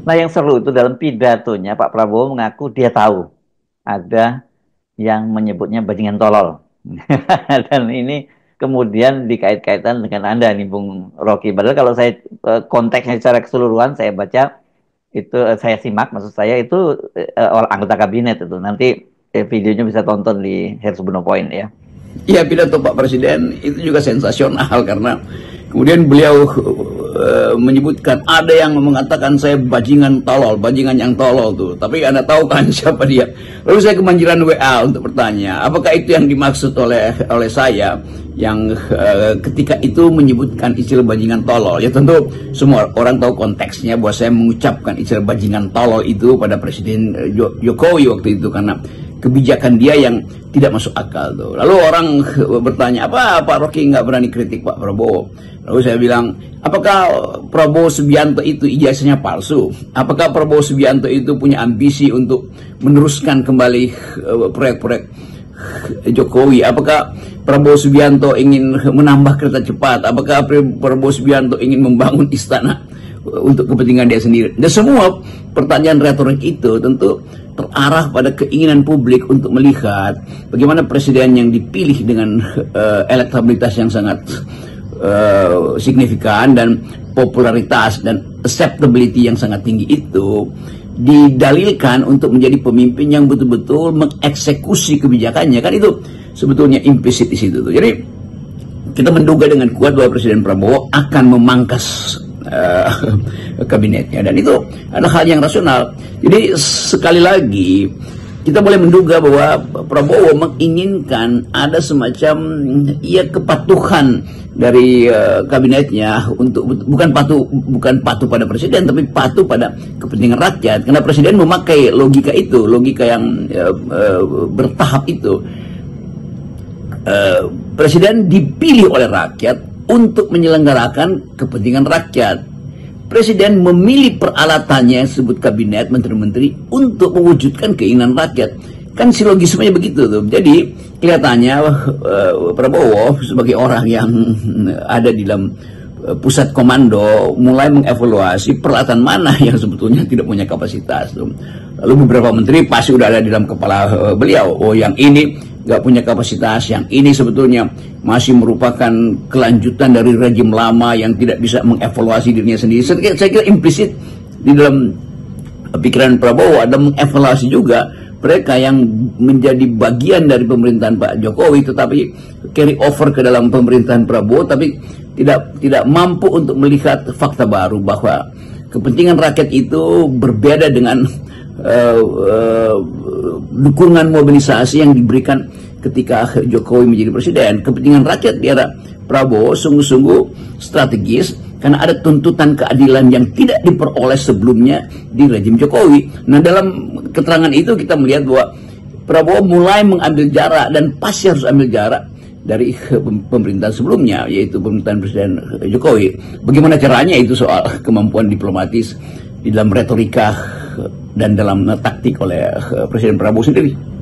Nah, yang seru itu dalam pidatonya Pak Prabowo mengaku dia tahu ada yang menyebutnya bajingan tolol. Dan ini kemudian dikait-kaitan dengan Anda nih Bung Rocky. Padahal kalau saya konteksnya secara keseluruhan saya baca itu saya simak, maksud saya itu anggota kabinet itu. Nanti videonya bisa tonton di Hersubono Point ya. Iya, pidato Pak Presiden itu juga sensasional karena kemudian beliau menyebutkan ada yang mengatakan saya bajingan tolol, bajingan yang tolol tuh. Tapi Anda tahu kan siapa dia? Lalu saya kemanjiran WA untuk bertanya, apakah itu yang dimaksud oleh saya yang ketika itu menyebutkan istilah bajingan tolol? Ya tentu semua orang tahu konteksnya bahwa saya mengucapkan istilah bajingan tolol itu pada Presiden Jokowi waktu itu karena kebijakan dia yang tidak masuk akal tuh. Lalu orang bertanya, apa Pak Rocky nggak berani kritik Pak Prabowo? Lalu saya bilang, apakah Prabowo Subianto itu ijazahnya palsu? Apakah Prabowo Subianto itu punya ambisi untuk meneruskan kembali proyek-proyek Jokowi? Apakah Prabowo Subianto ingin menambah kereta cepat? Apakah Prabowo Subianto ingin membangun istana untuk kepentingan dia sendiri? Dan semua pertanyaan retorik itu tentu terarah pada keinginan publik untuk melihat bagaimana presiden yang dipilih dengan elektabilitas yang sangat signifikan dan popularitas dan acceptability yang sangat tinggi itu didalilkan untuk menjadi pemimpin yang betul-betul mengeksekusi kebijakannya. Kan itu sebetulnya implisit di situ tuh. Jadi kita menduga dengan kuat bahwa Presiden Prabowo akan memangkas kabinetnya, dan itu adalah hal yang rasional. Jadi sekali lagi kita boleh menduga bahwa Prabowo menginginkan ada semacam kepatuhan dari kabinetnya untuk bukan patuh pada presiden, tapi patuh pada kepentingan rakyat. Karena presiden memakai logika itu, logika yang bertahap itu. Presiden dipilih oleh rakyat untuk menyelenggarakan kepentingan rakyat. Presiden memilih peralatannya yang disebut kabinet, menteri-menteri, untuk mewujudkan keinginan rakyat. Kan silogismenya begitu tuh. Jadi kelihatannya Prabowo sebagai orang yang ada di dalam pusat komando mulai mengevaluasi peralatan mana yang sebetulnya tidak punya kapasitas tuh. Lalu beberapa menteri pasti udah ada di dalam kepala beliau. Oh, yang ini nggak punya kapasitas, yang ini sebetulnya masih merupakan kelanjutan dari rejim lama yang tidak bisa mengevaluasi dirinya sendiri. Saya kira implisit di dalam pikiran Prabowo ada mengevaluasi juga mereka yang menjadi bagian dari pemerintahan Pak Jokowi tetapi carry over ke dalam pemerintahan Prabowo, tapi tidak mampu untuk melihat fakta baru bahwa kepentingan rakyat itu berbeda dengan dukungan mobilisasi yang diberikan ketika Jokowi menjadi presiden. Kepentingan rakyat di era Prabowo sungguh-sungguh strategis karena ada tuntutan keadilan yang tidak diperoleh sebelumnya di rejim Jokowi. Nah, dalam keterangan itu kita melihat bahwa Prabowo mulai mengambil jarak, dan pasti harus ambil jarak dari pemerintahan sebelumnya, yaitu pemerintahan Presiden Jokowi. Bagaimana caranya itu soal kemampuan diplomatis di dalam retorika dan dalam taktik oleh Presiden Prabowo sendiri.